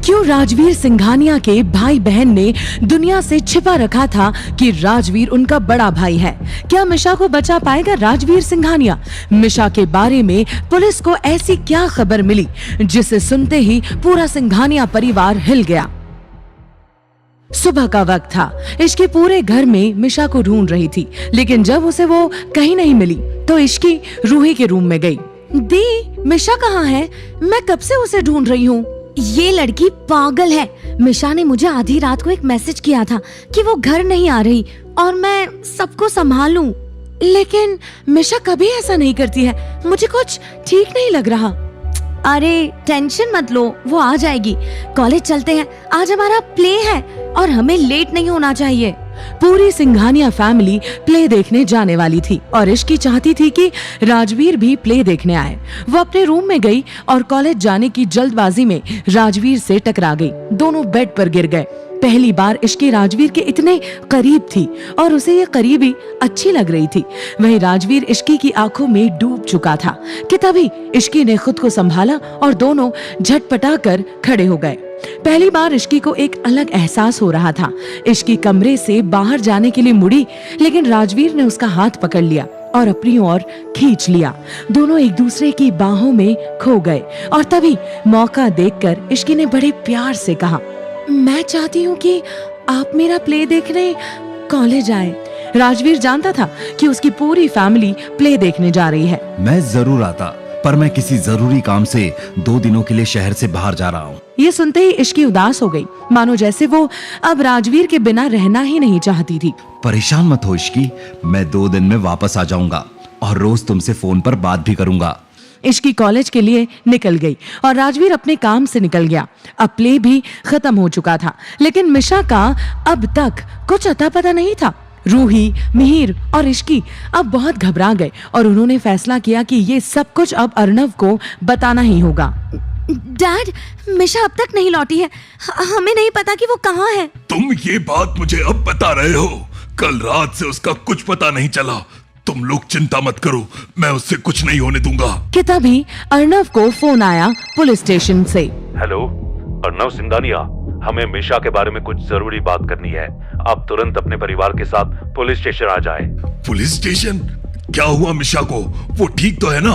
क्यों राजवीर सिंघानिया के भाई बहन ने दुनिया से छिपा रखा था कि राजवीर उनका बड़ा भाई है? क्या मिशा को बचा पाएगा राजवीर सिंघानिया? मिशा के बारे में पुलिस को ऐसी क्या खबर मिली जिसे सुनते ही पूरा सिंघानिया परिवार हिल गया। सुबह का वक्त था। इश्की पूरे घर में मिशा को ढूंढ रही थी, लेकिन जब उसे वो कहीं नहीं मिली तो इश्की रूही के रूम में गई। दी, मिशा कहाँ है? मैं कब से उसे ढूंढ रही हूँ। ये लड़की पागल है। मिशा ने मुझे आधी रात को एक मैसेज किया था कि वो घर नहीं आ रही और मैं सबको संभालूं। लेकिन मिशा कभी ऐसा नहीं करती है। मुझे कुछ ठीक नहीं लग रहा। अरे टेंशन मत लो, वो आ जाएगी। कॉलेज चलते हैं, आज हमारा प्ले है और हमें लेट नहीं होना चाहिए। पूरी सिंघानिया फैमिली प्ले देखने जाने वाली थी और इश्की चाहती थी कि राजवीर भी प्ले देखने आए। वो अपने रूम में गई और कॉलेज जाने की जल्दबाजी में राजवीर से टकरा गई। दोनों बेड पर गिर गए। पहली बार इश्की राजवीर के इतने करीब थी और उसे ये करीबी अच्छी लग रही थी। वहीं राजवीर इश्की की आंखों में डूब चुका था कि तभी इश्की ने खुद को संभाला और दोनों झटपटाकर खड़े हो गए। पहली बार इश्की को एक अलग एहसास हो रहा था। इश्की कमरे से बाहर जाने के लिए मुड़ी, लेकिन राजवीर ने उसका हाथ पकड़ लिया और अपनी ओर खींच लिया। दोनों एक दूसरे की बाहों में खो गए और तभी मौका देखकर इश्की ने बड़े प्यार से कहा, मैं चाहती हूँ कि आप मेरा प्ले देखने कॉलेज आए। राजवीर जानता था कि उसकी पूरी फैमिली प्ले देखने जा रही है। मैं जरूर आता, पर मैं किसी जरूरी काम से 2 दिनों के लिए शहर से बाहर जा रहा हूँ। ये सुनते ही इश्की उदास हो गई, मानो जैसे वो अब राजवीर के बिना रहना ही नहीं चाहती थी। परेशान मत हो इश्की, मैं 2 दिन में वापस आ जाऊंगा और रोज तुमसे फोन पर बात भी करूंगा। इश्की कॉलेज के लिए निकल गई और राजवीर अपने काम से निकल गया। अब प्ले भी खत्म हो चुका था, लेकिन मिशा का अब तक कुछ अता पता नहीं था। रूही, मिहिर और इश्की अब बहुत घबरा गए और उन्होंने फैसला किया कि ये सब कुछ अब अर्नव को बताना ही होगा। डैड, मिशा अब तक नहीं लौटी है। हमें नहीं पता कि वो कहाँ है। तुम ये बात मुझे अब बता रहे हो? कल रात से उसका कुछ पता नहीं चला। तुम लोग चिंता मत करो, मैं उससे कुछ नहीं होने दूंगा। कि तभी अर्नव को फोन आया पुलिस स्टेशन से। हेलो, अर्नव सिंघानिया, हमें मिशा के बारे में कुछ जरूरी बात करनी है। आप तुरंत अपने परिवार के साथ पुलिस स्टेशन आ जाएं। Police station? क्या हुआ मिशा को? वो ठीक तो है ना?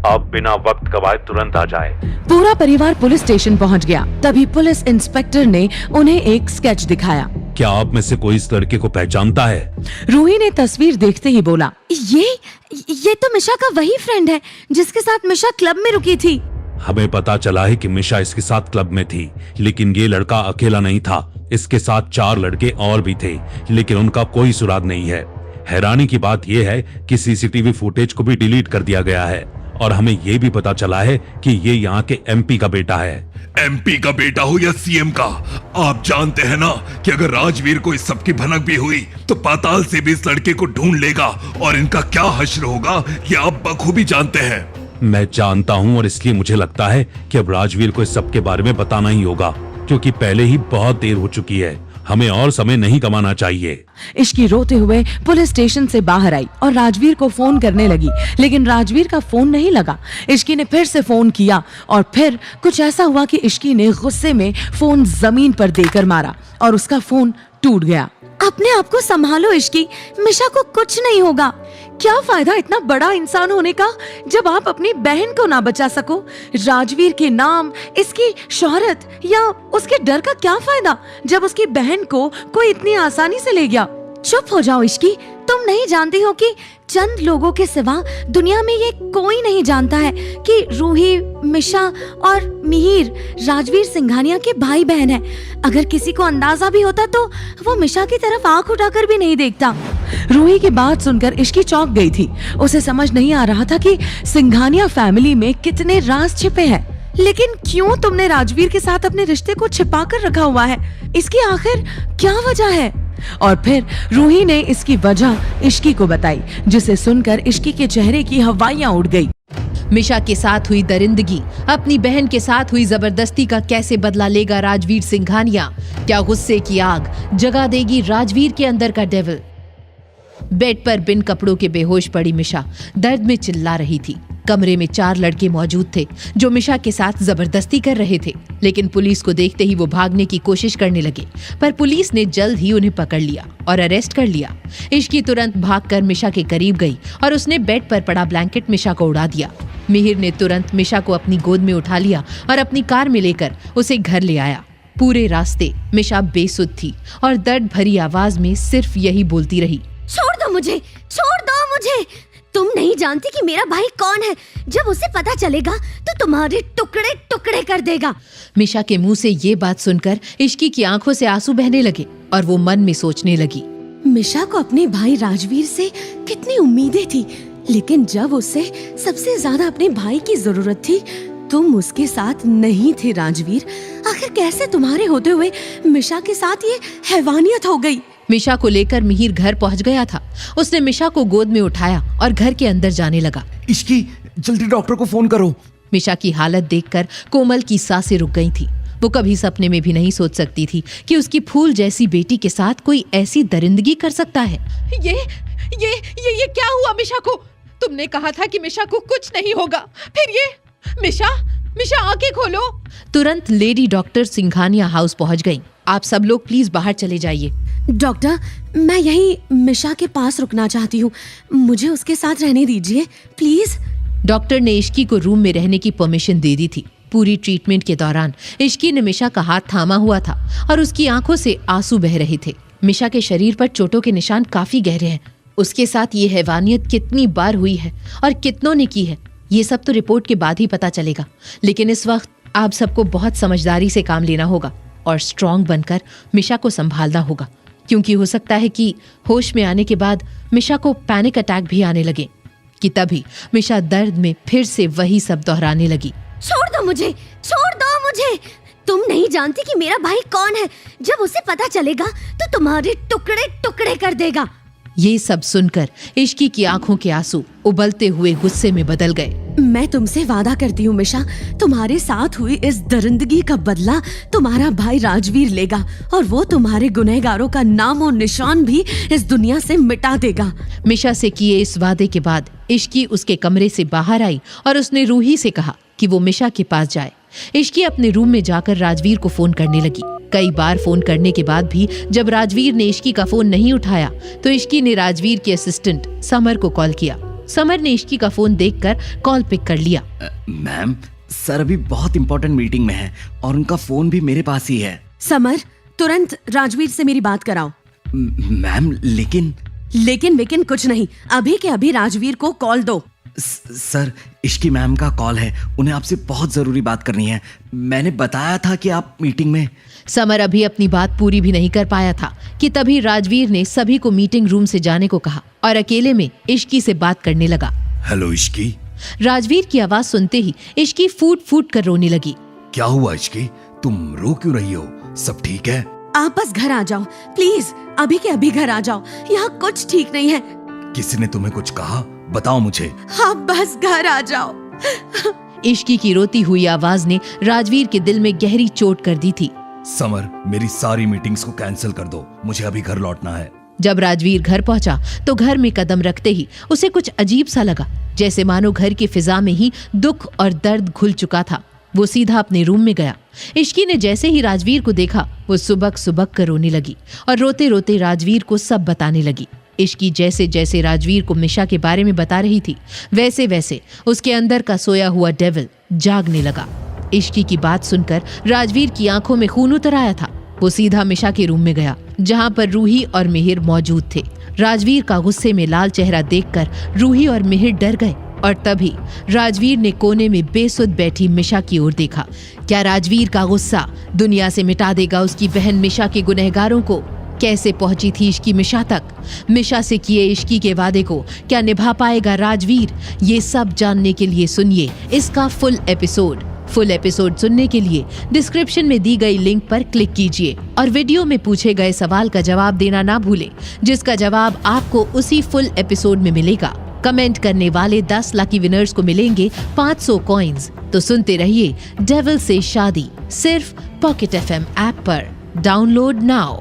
आप बिना वक्त गवाए तुरंत आ जाएं। पूरा परिवार पुलिस स्टेशन पहुंच गया। तभी पुलिस इंस्पेक्टर ने उन्हें एक स्केच दिखाया। क्या आप में से कोई इस लड़के को पहचानता है? रूही ने तस्वीर देखते ही बोला, ये तो मिशा का वही फ्रेंड है जिसके साथ मिशा क्लब में रुकी थी। हमें पता चला है कि मिशा इसके साथ क्लब में थी, लेकिन ये लड़का अकेला नहीं था। इसके साथ 4 लड़के और भी थे, लेकिन उनका कोई सुराग नहीं है। हैरानी की बात यह है कि सीसीटीवी फुटेज को भी डिलीट कर दिया गया है और हमें यह भी पता चला है कि ये यहाँ के एमपी का बेटा है। एमपी का बेटा हो या सीएम का, आप जानते हैं ना कि अगर राजवीर को इस सब की भनक भी हुई तो पाताल से भी इस लड़के को ढूंढ लेगा और इनका क्या हश्र होगा ये आप बखूबी जानते हैं। मैं जानता हूँ और इसलिए मुझे लगता है कि अब राजवीर को इस सब के बारे में बताना ही होगा, क्योंकि पहले ही बहुत देर हो चुकी है। हमें और समय नहीं गंवाना चाहिए। इश्की रोते हुए पुलिस स्टेशन से बाहर आई और राजवीर को फोन करने लगी, लेकिन राजवीर का फोन नहीं लगा। इश्की ने फिर से फोन किया और फिर कुछ ऐसा हुआ कि इश्की ने गुस्से में फोन जमीन पर देकर मारा और उसका फोन टूट गया। अपने आप को संभालो इश्की, मिशा को कुछ नहीं होगा। क्या फायदा इतना बड़ा इंसान होने का जब आप अपनी बहन को ना बचा सको? राजवीर के नाम, इसकी शोहरत या उसके डर का क्या फायदा जब उसकी बहन को कोई इतनी आसानी से ले गया? चुप हो जाओ इश्की, तुम नहीं जानती हो कि चंद लोगों के सिवा दुनिया में ये कोई नहीं जानता है कि रूही, मिशा और मिहिर राजवीर सिंघानिया के भाई बहन हैं। अगर किसी को अंदाजा भी होता तो वो मिशा की तरफ आंख उठाकर भी नहीं देखता। रूही की बात सुनकर इश्की चौंक गई थी। उसे समझ नहीं आ रहा था कि सिंघानिया फैमिली में कितने राज छिपे हैं। लेकिन क्यों तुमने राजवीर के साथ अपने रिश्ते को छिपा कर रखा हुआ है? इसकी आखिर क्या वजह है? और फिर रूही ने इसकी वजह इश्की को बताई, जिसे सुनकर इश्की के चेहरे की हवाइयां उड़ गई। मिशा के साथ हुई दरिंदगी, अपनी बहन के साथ हुई जबरदस्ती का कैसे बदला लेगा राजवीर सिंघानिया? क्या गुस्से की आग जगा देगी राजवीर के अंदर का डेविल? बेड पर बिन कपड़ों के बेहोश पड़ी मिशा दर्द में चिल्ला रही थी। कमरे में 4 लड़के मौजूद थे जो मिशा के साथ जबरदस्ती कर रहे थे, लेकिन पुलिस को देखते ही वो भागने की कोशिश करने लगे, पर पुलिस ने जल्द ही उन्हें पकड़ लिया और अरेस्ट कर लिया। इश्की तुरंत भागकर मिशा के करीब गई और उसने बेड पर पड़ा ब्लैंकेट मिशा को उड़ा दिया। मिहिर ने तुरंत मिशा को अपनी गोद में उठा लिया और अपनी कार में लेकर उसे घर ले आया। पूरे रास्ते मिशा बेसुध थी और दर्द भरी आवाज में सिर्फ यही बोलती रही, छोड़ दो मुझे, छोड़ दो मुझे। तुम नहीं जानती कि मेरा भाई कौन है। जब उसे पता चलेगा तो तुम्हारे टुकड़े टुकड़े कर देगा। मिशा के मुंह से ये बात सुनकर इश्की की आंखों से आंसू बहने लगे और वो मन में सोचने लगी, मिशा को अपने भाई राजवीर से कितनी उम्मीदें थी, लेकिन जब उसे सबसे ज्यादा अपने भाई की जरूरत थी तुम उसके साथ नहीं थे राजवीर। आखिर कैसे तुम्हारे होते हुए मिशा के साथ ये हैवानियत हो गई। मिशा को लेकर मिहिर घर पहुंच गया था। उसने मिशा को गोद में उठाया और घर के अंदर जाने लगा। इश्की, जल्दी डॉक्टर को फोन करो। मिशा की हालत देखकर कोमल की सांसें रुक गई थी। वो कभी सपने में भी नहीं सोच सकती थी कि उसकी फूल जैसी बेटी के साथ कोई ऐसी दरिंदगी कर सकता है। ये क्या हुआ मिशा को? तुमने कहा था कि मिशा को कुछ नहीं होगा, फिर ये मिशा आंखें खोलो। तुरंत लेडी डॉक्टर सिंघानिया हाउस पहुंच गई। आप सब लोग प्लीज बाहर चले जाइए। डॉक्टर, मैं यहीं मिशा के पास रुकना चाहती हूँ, मुझे उसके साथ रहने दीजिए प्लीज। डॉक्टर ने इश्की को रूम में रहने की परमिशन दे दी थी। पूरी ट्रीटमेंट के दौरान इश्की ने मिशा का हाथ थामा हुआ था और उसकी आंखों से आंसू बह रहे थे। मिशा के शरीर पर चोटों के निशान काफी गहरे हैं। उसके साथ ये हैवानियत कितनी बार हुई है और कितनों ने की है, ये सब तो रिपोर्ट के बाद ही पता चलेगा। लेकिन इस वक्त आप सबको बहुत समझदारी से काम लेना होगा और स्ट्रांग बनकर मिशा को संभालना होगा, क्योंकि हो सकता है कि होश में आने के बाद मिशा को पैनिक अटैक भी आने लगे। कि तभी मिशा दर्द में फिर से वही सब दोहराने लगी, छोड़ दो मुझे, छोड़ दो मुझे। तुम नहीं जानती कि मेरा भाई कौन है। जब उसे पता चलेगा तो तुम्हारे टुकड़े टुकड़े कर देगा। ये सब सुनकर इश्की की आंखों के आंसू उबलते हुए गुस्से में बदल गए। मैं तुमसे वादा करती हूँ मिशा, तुम्हारे साथ हुई इस दरिंदगी का बदला तुम्हारा भाई राजवीर लेगा और वो तुम्हारे गुनहगारों का नाम और निशान भी इस दुनिया से मिटा देगा। मिशा से किए इस वादे के बाद इश्की उसके कमरे से बाहर आई और उसने रूही से कहा कि वो मिशा के पास जाए। इश्की अपने रूम में जाकर राजवीर को फोन करने लगी। कई बार फोन करने के बाद भी जब राजवीर ने इश्की का फोन नहीं उठाया तो इश्की ने राजवीर के असिस्टेंट समर को कॉल किया। समर ने इश्की का फोन देखकर कॉल पिक कर लिया। मैम, सर अभी बहुत इंपॉर्टेंट मीटिंग में है और उनका फोन भी मेरे पास ही है। समर, तुरंत राजवीर से मेरी बात कराओ। मैम, लेकिन वेकिन कुछ नहीं, अभी के अभी राजवीर को कॉल दो। सर, इश्की मैम का कॉल है, उन्हें आपसे बहुत जरूरी बात करनी है। मैंने बताया था कि आप मीटिंग में। समर अभी अपनी बात पूरी भी नहीं कर पाया था कि तभी राजवीर ने सभी को मीटिंग रूम से जाने को कहा और अकेले में इश्की से बात करने लगा। हेलो इश्की। राजवीर की आवाज सुनते ही इश्की फूट फूट कर रोने लगी। क्या हुआ इश्की, तुम रो क्यों रही हो? सब ठीक है? आप बस घर आ जाओ प्लीज, अभी के अभी घर आ जाओ, यहाँ कुछ ठीक नहीं है। किसी ने तुम्हें कुछ कहा? बताओ मुझे। आप बस घर आ जाओ। इश्की की रोती हुई आवाज ने राजवीर के दिल में गहरी चोट कर दी थी। समर, मेरी सारी मीटिंग्स को कैंसिल कर दो, मुझे अभी घर लौटना है। जब राजवीर घर पहुंचा तो घर में कदम रखते ही उसे कुछ अजीब सा लगा, जैसे मानो घर की फिजा में ही दुख और दर्द घुल चुका था। वो सीधा अपने रूम में गया। इश्की ने जैसे ही राजवीर को देखा वो सुबक सुबक कर रोने लगी और रोते रोते राजवीर को सब बताने लगी। इश्की जैसे जैसे राजवीर को मिशा के बारे में बता रही थी वैसे वैसे उसके अंदर का सोया हुआ डेविल जागने लगा। इश्की की बात सुनकर राजवीर की आंखों में खून उतर आया था। वो सीधा मिशा के रूम में गया जहां पर रूही और मिहिर मौजूद थे। राजवीर का गुस्से में लाल चेहरा देखकर रूही और मिहिर डर गए और तभी राजवीर ने कोने में बेसुध बैठी मिशा की ओर देखा। क्या राजवीर का गुस्सा दुनिया से मिटा देगा उसकी बहन मिशा के गुनहगारों को? कैसे पहुंची थी इश्की मिशा तक? मिशा से किए इश्की के वादे को क्या निभा पाएगा राजवीर? ये सब जानने के लिए सुनिए इसका फुल एपिसोड सुनने के लिए डिस्क्रिप्शन में दी गई लिंक पर क्लिक कीजिए और वीडियो में पूछे गए सवाल का जवाब देना ना भूलें, जिसका जवाब आपको उसी फुल एपिसोड में मिलेगा। कमेंट करने वाले 10 लकी विनर्स को मिलेंगे 500 कॉइंस। तो सुनते रहिए डेविल से शादी सिर्फ पॉकेट FM ऐप पर। Download now.